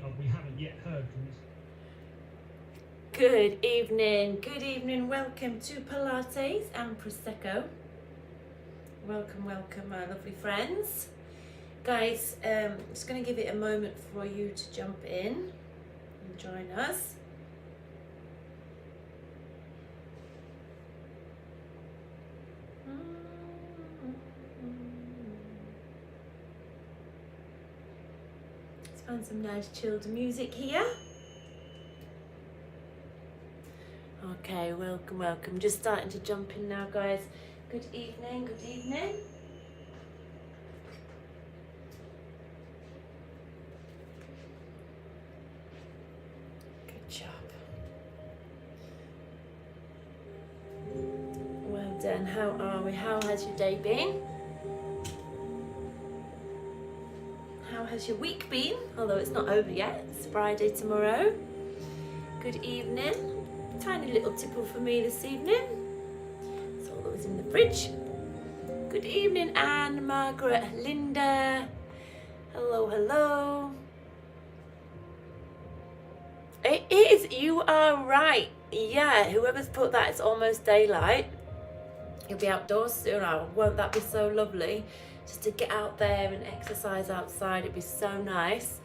but we haven't yet heard from this. Good evening, welcome to Pilates and Prosecco. Welcome, my lovely friends. Guys, just going to give it a moment for you to jump in and join us. Let's find some nice chilled music here. Okay, welcome. Just starting to jump in now, guys. Good evening. Good job. Well done. How are we? How has your day been? How has your week been? Although it's not over yet. It's Friday tomorrow. Good evening. Tiny little tipple for me this evening. That's all that was in the fridge. Good evening, Anne, Margaret, Linda. Hello. It is, you are right. Yeah, whoever's put that, it's almost daylight. You'll be outdoors soon. Oh, won't that be so lovely? Just to get out there and exercise outside, it'd be so nice.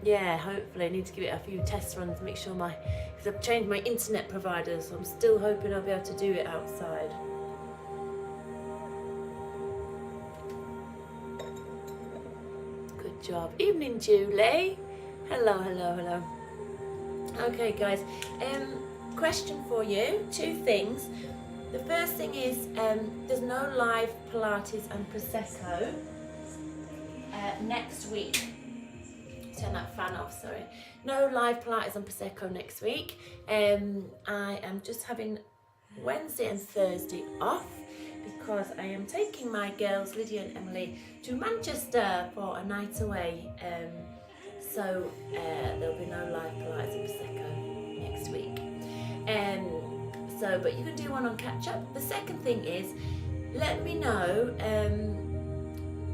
Yeah, hopefully I need to give it a few test runs, make sure because I've changed my internet provider, so I'm still hoping I'll be able to do it outside. Good job. Evening, Julie. Hello. Okay, guys, question for you, two things. The first thing is, there's no live Pilates and Prosecco next week. Turn that fan off, sorry. No live Pilates and Prosecco next week. I am just having Wednesday and Thursday off because I am taking my girls, Lydia and Emily, to Manchester for a night away. So there'll be no live Pilates and Prosecco next week. But you can do one on catch up. The second thing is, let me know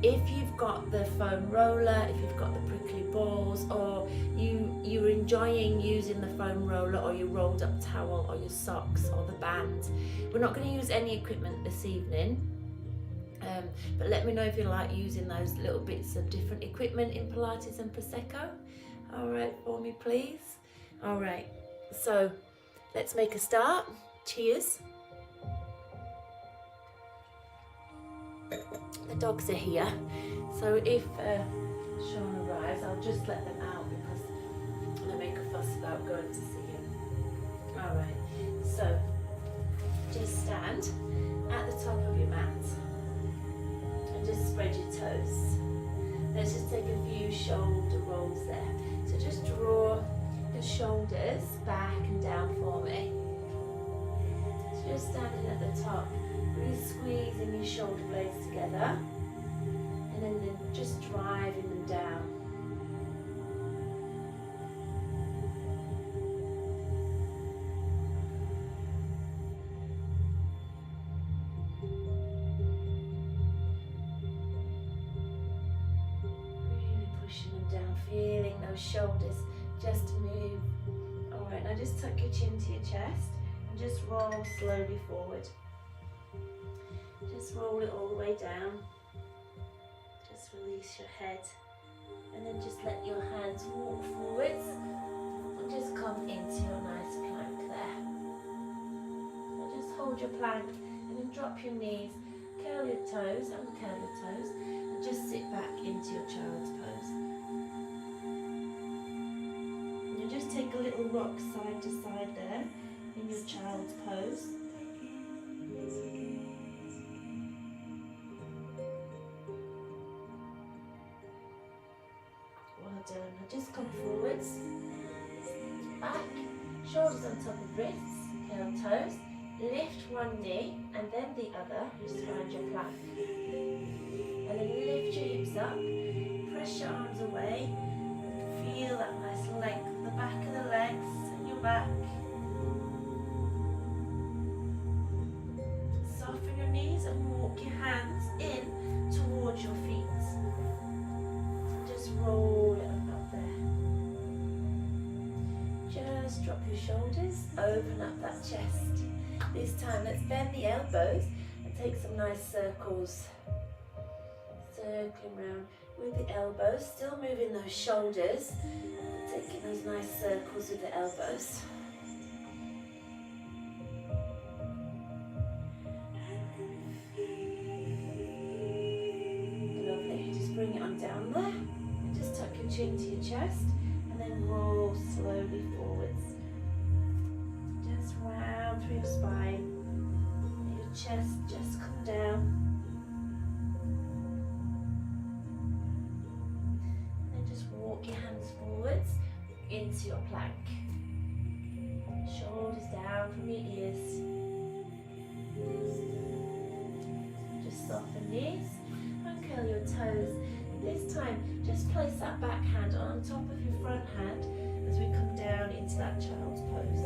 if you've got the foam roller, if you've got the prickly balls, or you're enjoying using the foam roller, or your rolled up towel, or your socks, or the band. We're not going to use any equipment this evening, but let me know if you like using those little bits of different equipment in Pilates and Prosecco. All right, for me, please. All right, so let's make a start. Cheers. The dogs are here, so if Sean arrives, I'll just let them out because they make a fuss about going to see him. Alright, so just stand at the top of your mat and just spread your toes. Let's just take a few shoulder rolls there. So just draw your shoulders back and down for me. So just standing at the top. Really squeezing your shoulder blades together and then just driving them down. Really pushing them down, feeling those shoulders just move. Alright, now just tuck your chin to your chest and just roll slowly forward. Just roll it all the way down. Just release your head. And then just let your hands walk forwards. And just come into your nice plank there. So just hold your plank and then drop your knees. Curl your toes, uncurl your toes. And just sit back into your child's pose. And you just take a little rock side to side there in your child's pose. Done. Now just come forwards, back, shoulders on top of wrists, curl toes, lift one knee and then the other, just find your plank. And then lift your hips up, press your arms away, feel that nice length, the back of the legs and your back. Soften your knees and walk your hands in towards your feet. Just roll it up there. open up that chest. This time let's bend the elbows and take some nice circles. Circling round with the elbows, still moving those shoulders, taking those nice circles with the elbows. Lovely, just bring it on down there, and just tuck your chin to your chest, and then roll slowly forwards. Just round through your spine, let your chest just come down. Walk your hands forwards into your plank. Shoulders down from your ears. Just soften knees and curl your toes. This time, just place that back hand on top of your front hand as we come down into that child's pose.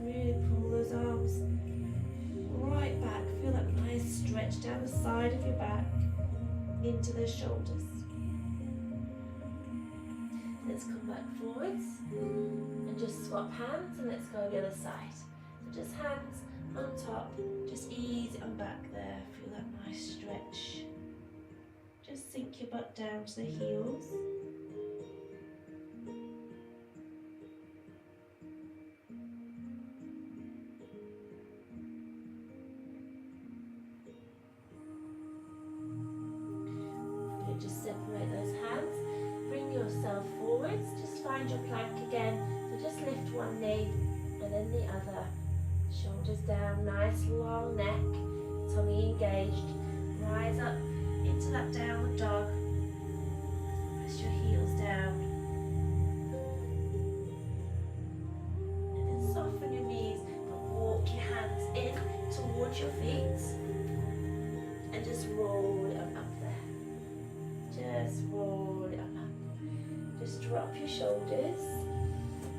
Really pull those arms right back. Feel that nice stretch down the side of your back. Into the shoulders. Let's come back forwards and just swap hands, and let's go the other side. So just hands on top, just ease it on back there. Feel that nice stretch. Just sink your butt down to the heels. Just separate those hands, bring yourself forwards, just find your plank again. So just lift one knee and then the other. Shoulders down, nice long neck, tummy engaged. Rise up into that downward dog. Press your heels down. And then soften your knees, but walk your hands in towards your feet. And just roll it up there. Just roll it up. Just drop your shoulders.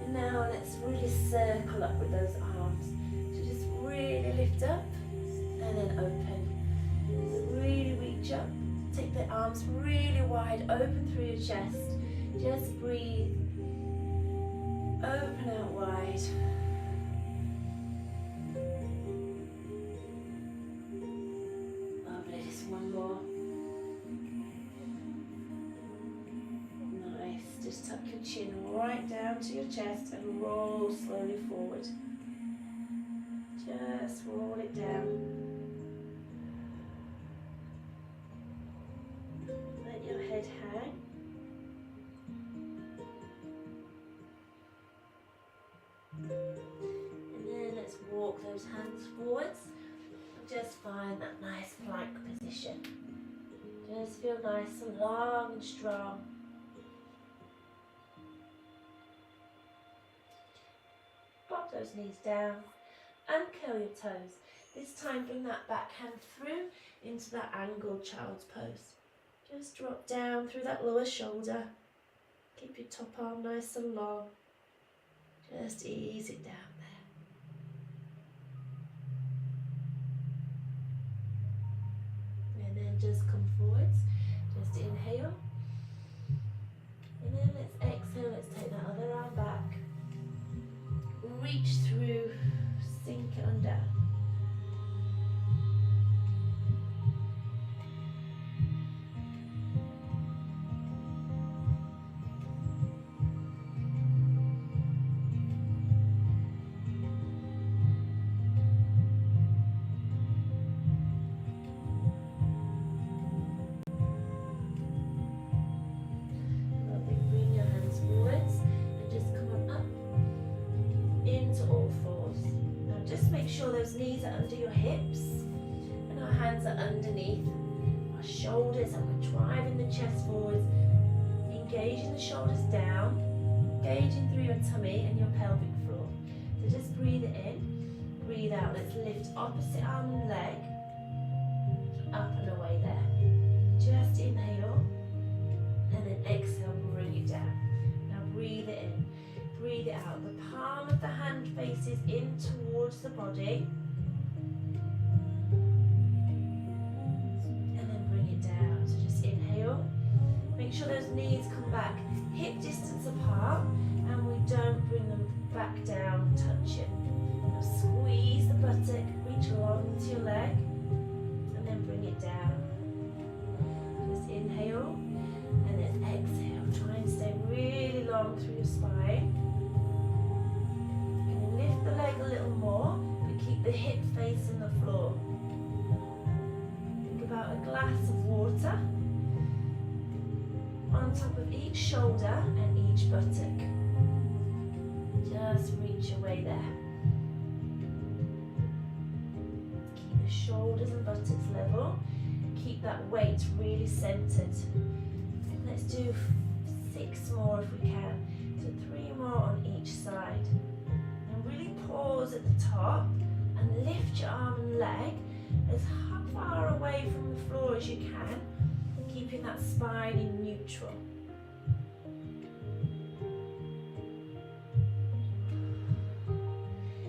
And now let's really circle up with those arms. So just really lift up and then open. So really reach up. Take the arms really wide, open through your chest. Just breathe. Open out wide. Lovely, just one more. Just tuck your chin right down to your chest and roll slowly forward. Just roll it down. Let your head hang. And then let's walk those hands forwards. Just find that nice plank position. Just feel nice and long and strong. Pop those knees down and curl your toes. This time bring that back hand through into that angled child's pose. Just drop down through that lower shoulder. Keep your top arm nice and long. Just ease it down there. And then just come forwards. Just inhale. And then let's exhale. Let's take that other arm back. Reach through, sink it on down. Lovely, bring your hands forwards and just come on up into all fours. Now just make sure those knees are under your hips and our hands are underneath our shoulders, and we're driving the chest forwards, engaging the shoulders down, engaging through your tummy and your pelvic floor. So just breathe it in, breathe out. Let's lift opposite arm and leg up and away there. Just inhale and then exhale, bring it down. Now breathe it in. Breathe it out. The palm of the hand faces in towards the body. And then bring it down. So just inhale. Make sure those knees come back hip distance apart. bring them back down, touch it. Now squeeze the buttock, reach along into your leg, and then bring it down. Just inhale, and then exhale. Try and stay really long through your spine. And then lift the leg a little more, but keep the hip facing the floor. Think about a glass of water on top of each shoulder and each buttock. Just reach away there. Keep the shoulders and buttocks level. Keep that weight really centered. Let's do 6 more if we can. So 3 more on each side. And really pause at the top and lift your arm and leg as far away from the floor as you can, keeping that spine in neutral.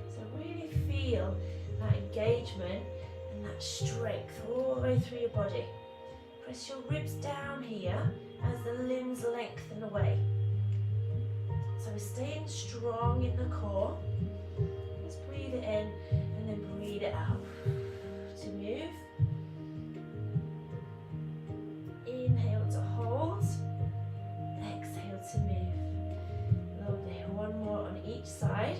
So really feel that engagement and that strength all the way through your body. Press your ribs down here as the limbs lengthen away. So we're staying strong in the core. Just breathe it in and then breathe it out. To move. Inhale to hold. Exhale to move. Lovely. 1 more on each side.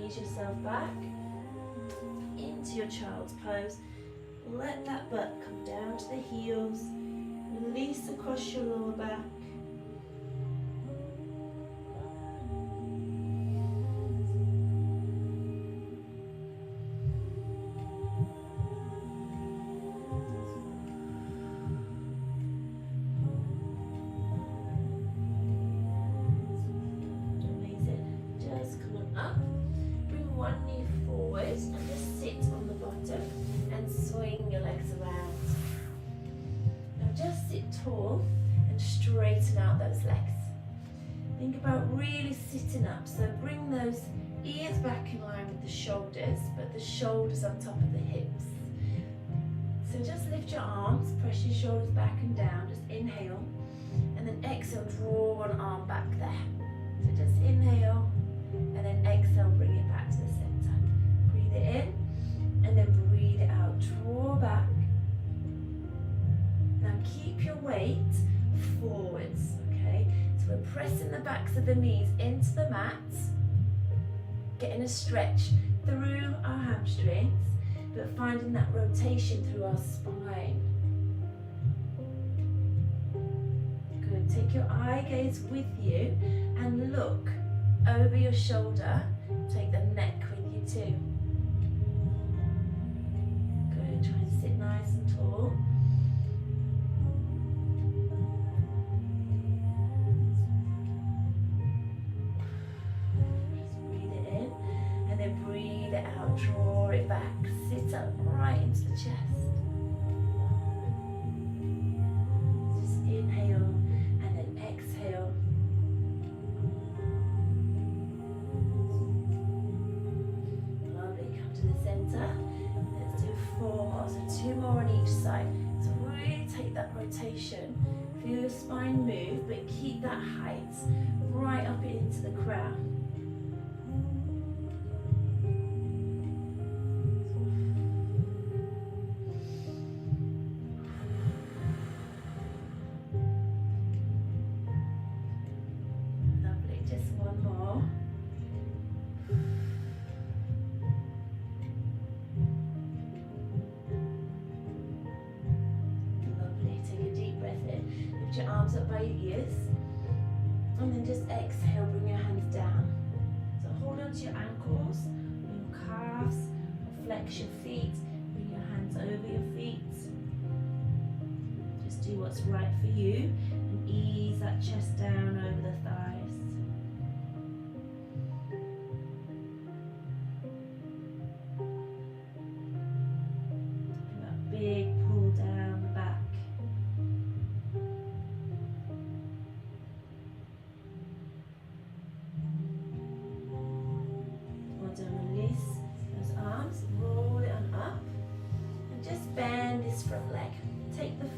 Ease yourself back into your child's pose. Let that butt come down to the heels. Release across your lower back. Tall and straighten out those legs. Think about really sitting up, so bring those ears back in line with the shoulders, but the shoulders on top of the hips. So just lift your arms, press your shoulders back and down, just inhale, and then exhale, draw one arm back there. So just inhale, and then exhale, bring it back to the center. Breathe it in, and then breathe it out, draw back. Now keep your weight forwards, okay? So we're pressing the backs of the knees into the mat, getting a stretch through our hamstrings, but finding that rotation through our spine. Good, take your eye gaze with you and look over your shoulder, take the neck with you too. Good, try and sit nice and tall. Draw it back, sit up right into the chest. Just inhale and then exhale. Lovely, come to the center. Let's do 4 more, so 2 more on each side. So really take that rotation. Feel your spine move, but keep that height right up into the crown. Your arms up by your ears, and then just exhale, bring your hands down. So hold on to your ankles, your calves, flex your feet, bring your hands over your feet. Just do what's right for you and ease that chest down over the thighs. And that big pull down the back.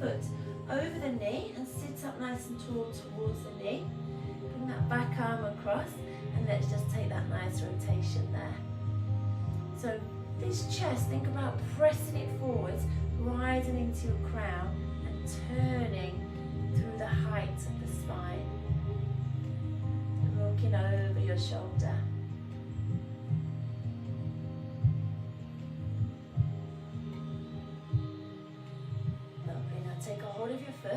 foot over the knee and sit up nice and tall towards the knee. Bring that back arm across and let's just take that nice rotation there. So this chest, think about pressing it forwards, rising into your crown and turning through the height of the spine. And looking over your shoulder. Take a hold of your foot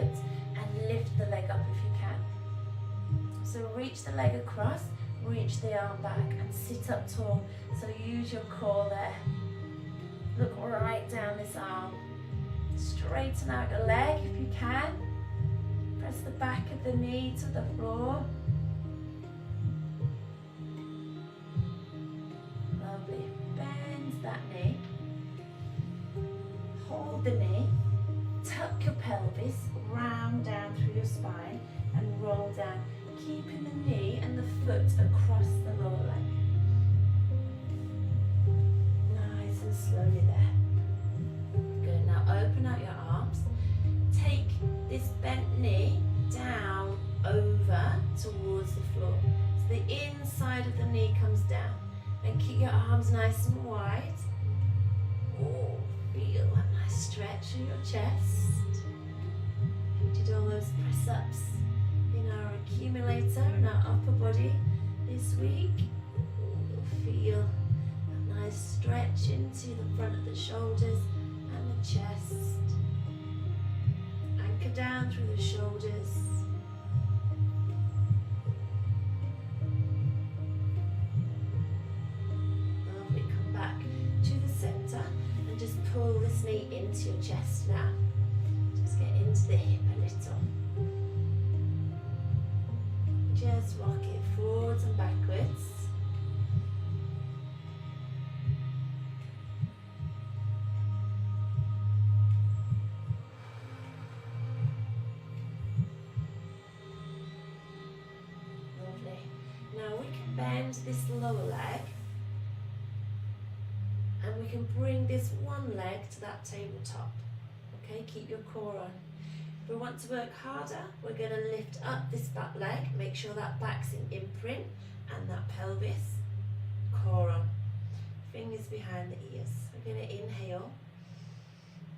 and lift the leg up if you can. So reach the leg across, reach the arm back and sit up tall. So use your core there. Look right down this arm. Straighten out your leg if you can. Press the back of the knee to the floor. Lovely. Bend that knee. Hold the knee. Tuck your pelvis, round down through your spine and roll down, keeping the knee and the foot across the lower leg. Nice and slowly there. Good, now open out your arms. Take this bent knee down over towards the floor. So the inside of the knee comes down. And keep your arms nice and wide. Oh, feel that nice stretch in your chest. We did all those press-ups in our accumulator and our upper body this week. You'll feel a nice stretch into the front of the shoulders and the chest. Anchor down through the shoulders. Lovely, come back to the center. Just pull this knee into your chest now. Just get into the hip a little. Just rock it forwards and backwards. Lovely. Now we can bend this lower leg. And we can bring this one leg to that tabletop. Okay, keep your core on. If we want to work harder, we're going to lift up this back leg, make sure that back's in imprint and that pelvis. Core on. Fingers behind the ears. We're going to inhale.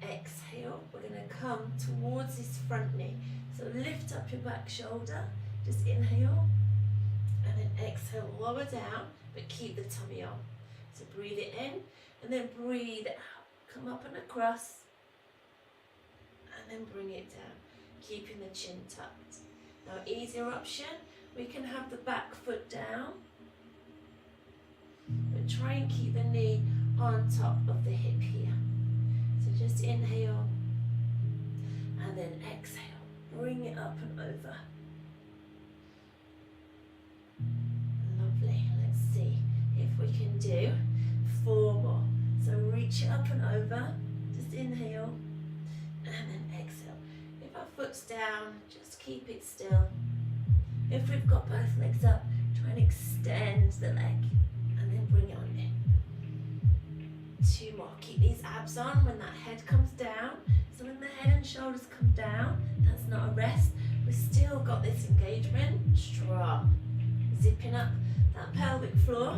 Exhale. We're going to come towards this front knee. So lift up your back shoulder. Just inhale. And then exhale, lower down, but keep the tummy on. So breathe it in. And then breathe out, come up and across, and then bring it down, keeping the chin tucked. Now easier option, we can have the back foot down, but try and keep the knee on top of the hip here. So just inhale, and then exhale, bring it up and over. Lovely, let's see if we can do 4 more. So reach it up and over, just inhale, and then exhale. If our foot's down, just keep it still. If we've got both legs up, try and extend the leg, and then bring it on in. 2 more, keep these abs on when that head comes down. So when the head and shoulders come down, that's not a rest. We've still got this engagement, strong. Zipping up that pelvic floor.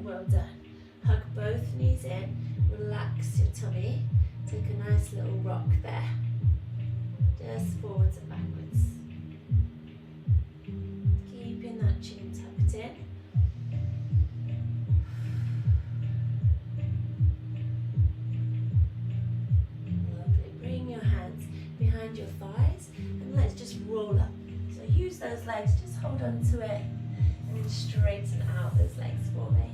Well done. Hug both knees in, relax your tummy, take a nice little rock there. Just forwards and backwards. Keeping that chin tucked in. Lovely. Bring your hands behind your thighs and let's just roll up. So use those legs, just hold on to it and then straighten out those legs for me.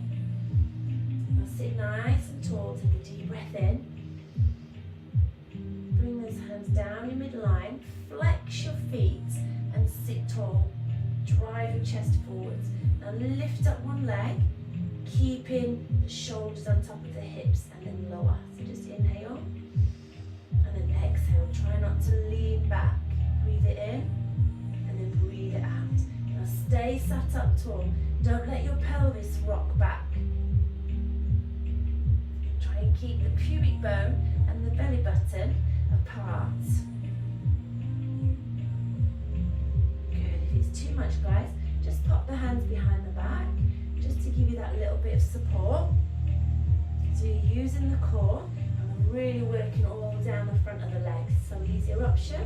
Sit nice and tall, take a deep breath in. Bring those hands down your midline, flex your feet and sit tall. Drive your chest forwards. Now lift up one leg, keeping the shoulders on top of the hips and then lower. So just inhale and then exhale. Try not to lean back. Breathe it in and then breathe it out. Now stay sat up tall. Don't let your pelvis rock back. Try and keep the pubic bone and the belly button apart. Good. If it's too much, guys, just pop the hands behind the back just to give you that little bit of support. So you're using the core and we're really working all down the front of the legs. So easier option.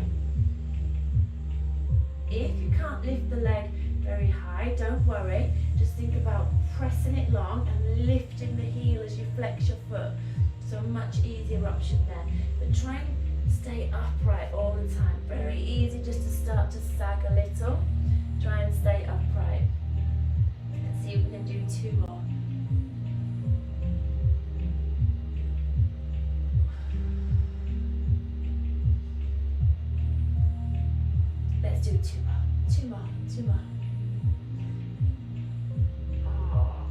If you can't lift the leg very high, don't worry. Just think about pressing it long and lifting the heel as you flex your foot. So a much easier option there. But try and stay upright all the time. Very easy just to start to sag a little. Try and stay upright. Let's see if we can do 2 more. Let's do 2 more. 2 more. 2 more. Oh,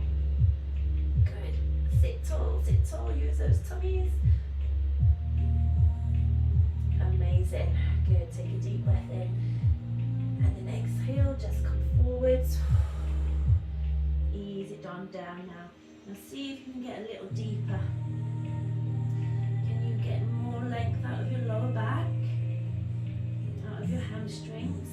good. Sit tall, use those tummies. Amazing. Good. Take a deep breath in. And then exhale, just come forwards. Ease it on down now. Now see if you can get a little deeper. Can you get more length out of your lower back? Out of your hamstrings?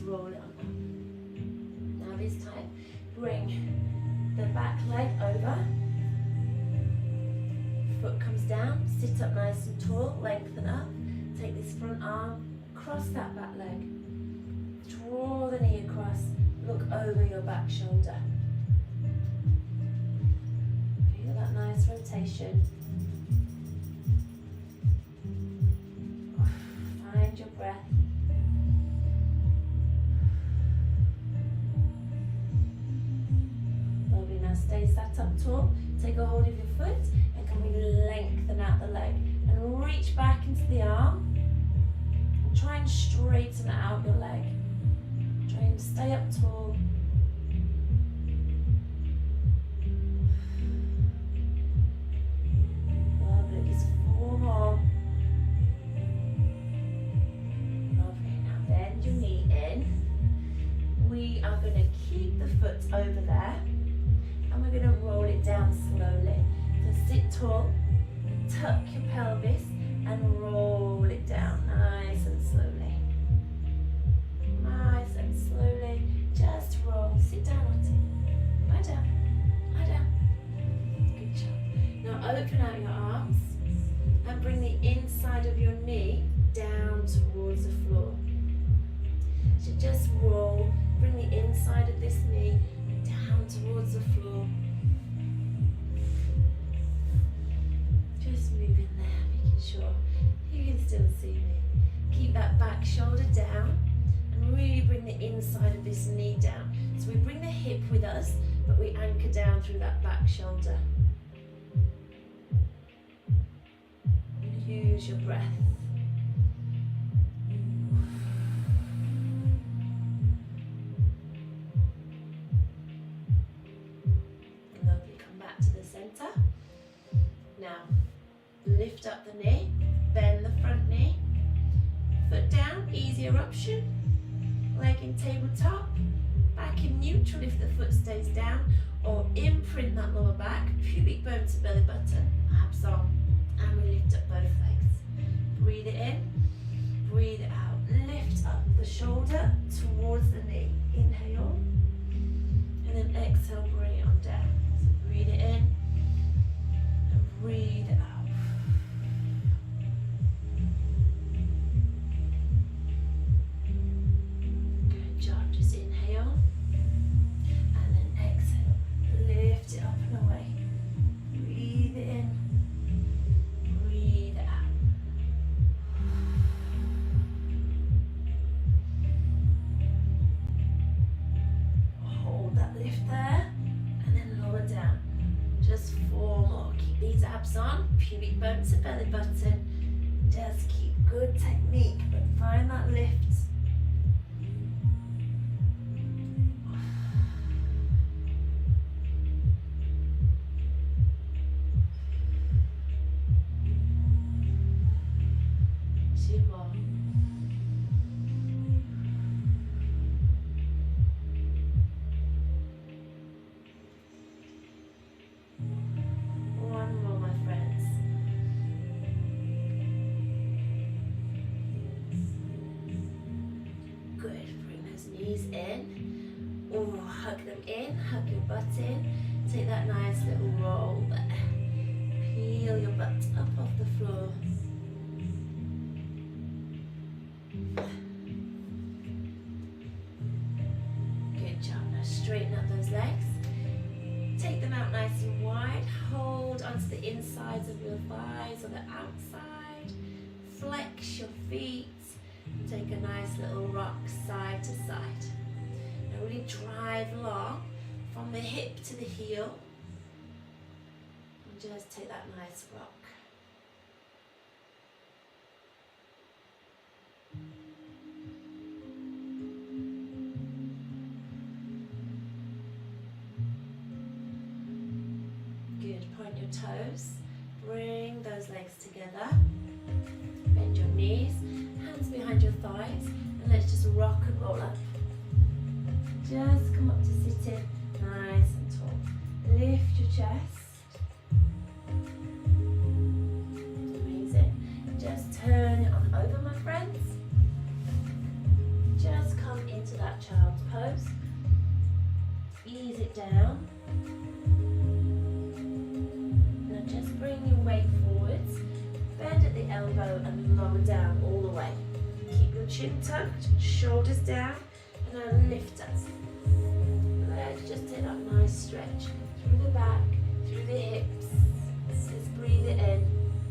Roll it on. Now this time, bring the back leg over. Foot comes down, sit up nice and tall, lengthen up. Take this front arm, cross that back leg. Draw the knee across, look over your back shoulder. Feel that nice rotation. Find your breath. Stay sat up tall, take a hold of your foot, and can we lengthen out the leg and reach back into the arm and try and straighten out your leg. Try and stay up tall. Lovely, just 4 more. Lovely, now bend your knee in. We are going to keep the foot over there. And we're going to roll it down slowly. So sit tall, tuck your pelvis and roll it down nice and slowly. Nice and slowly. Just roll. Sit down, Auntie. Lie down. Lie down. Good job. Now open out your arms and bring the inside of your knee down towards the floor. So just roll. Bring the inside of this knee down towards the floor. Just moving there, making sure you can still see me. Keep that back shoulder down and really bring the inside of this knee down. So we bring the hip with us, but we anchor down through that back shoulder. Use your breath. Now, lift up the knee, bend the front knee, foot down, easier option, leg in tabletop, back in neutral if the foot stays down, or imprint that lower back, pubic bone to belly button, abs on, and we lift up both legs. Breathe it in, breathe it out, lift up the shoulder towards the knee, inhale, and then exhale, bring it on down. So breathe it in, breathe out. Good job. Just inhale and then exhale. Lift it up and away. Breathe it in. Breathe it out. Hold that lift there and then lower down. Just 4 more. Keep these abs on, pubic bone to belly button. Just keep good technique, but find that lift. Two more. One more, my friends. Good. Bring those knees in. Oh, hug them in. Hug your butt in. Take that nice little roll there. Peel your butt up off the floor. Good job. Now straighten up those legs. Take them out nice and wide. Hold onto the insides of your thighs or the outside. Flex your feet. Take a nice little rock side to side. Now really drive long from the hip to the heel. And just take that nice rock. Good, point your toes, bring those legs together, bend your knees, hands behind your thighs, and let's just rock and roll up. Just come up to sitting, nice and tall. Lift your chest. Amazing. Just turn it on over, my friends. Just come into that child's pose. Ease it down. Just bring your weight forwards, bend at the elbow and lower down all the way. Keep your chin tucked, shoulders down, and then lift up. Let's just take that nice stretch through the back, through the hips. Just breathe it in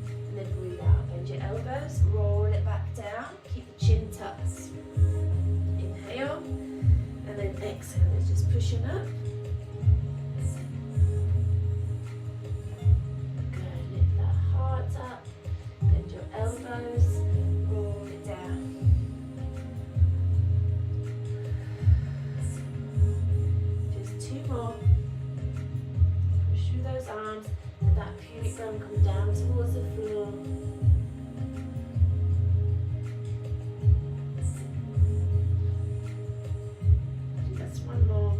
and then breathe out. Bend your elbows, roll it back down, keep the chin tucked. Inhale, and then exhale. Let's just pushing up. Up, bend your elbows, roll it down. Just two more. Push through those arms, let that pubic bone come down towards the floor. Just one more.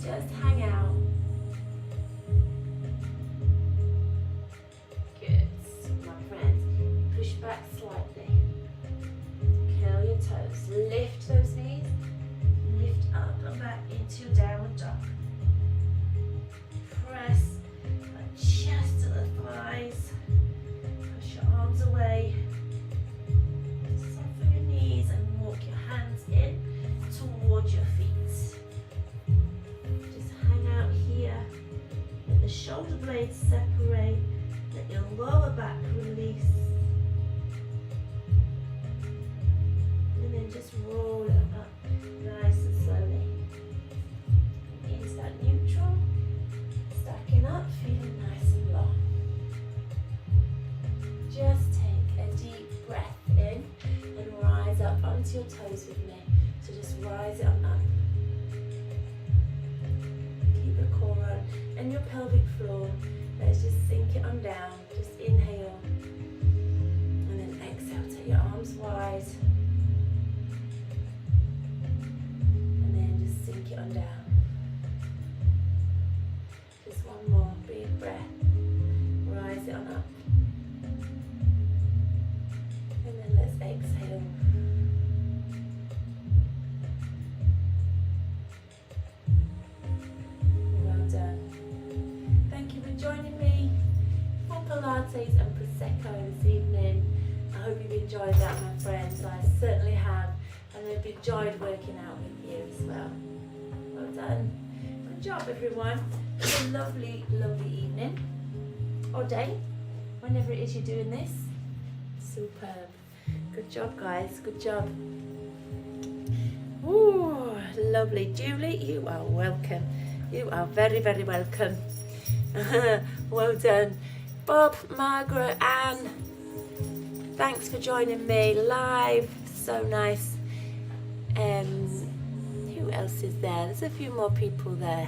Just hang out. Good. My friends, push back slightly. Curl your toes. Lift those knees. Lift up and back into your downward dog. Press that chest to the thighs. Push your arms away. Soften your knees and walk your hands in towards your feet. Out here, let the shoulder blades separate, let your lower back release, and then just roll it up nice and slowly into that neutral, stacking up, feeling nice and long. Just take a deep breath in and rise up onto your toes with me. So just rise it on up. And your pelvic floor, let's just sink it on down. Just inhale and then exhale. Take your arms wide and then just sink it on down. Just one more big breath. Rise it on up and then let's exhale. Well done. Thank you for joining me for Pilates and Prosecco this evening. I hope you've enjoyed that, my friends. I certainly have, and I've enjoyed working out with you as well. Well done. Good job, everyone. Have a lovely, lovely evening or day, whenever it is you're doing this. Superb. Good job, guys. Good job. Ooh, lovely. Julie, you are welcome. You are very, very welcome. Well done. Bob, Margaret, Anne, thanks for joining me live. So nice. Who else is there? There's a few more people there.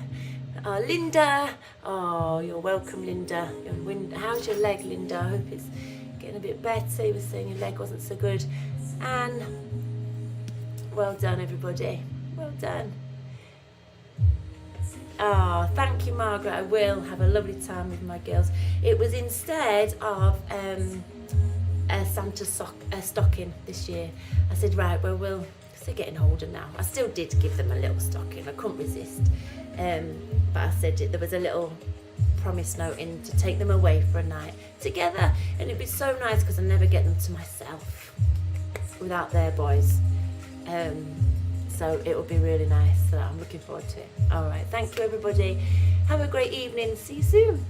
Linda. Oh, you're welcome, Linda. How's your leg, Linda? I hope it's getting a bit better. You were saying your leg wasn't so good. Anne, well done, everybody. Well done. Oh, thank you, Margaret. I will have a lovely time with my girls. It was instead of a Santa stocking this year. I said, right, well, because they're getting older now. I still did give them a little stocking. I couldn't resist. But I said there was a little promise note in to take them away for a night together. And it'd be so nice because I never get them to myself without their boys. So it will be really nice. So I'm looking forward to it. All right. Thank you, everybody. Have a great evening. See you soon.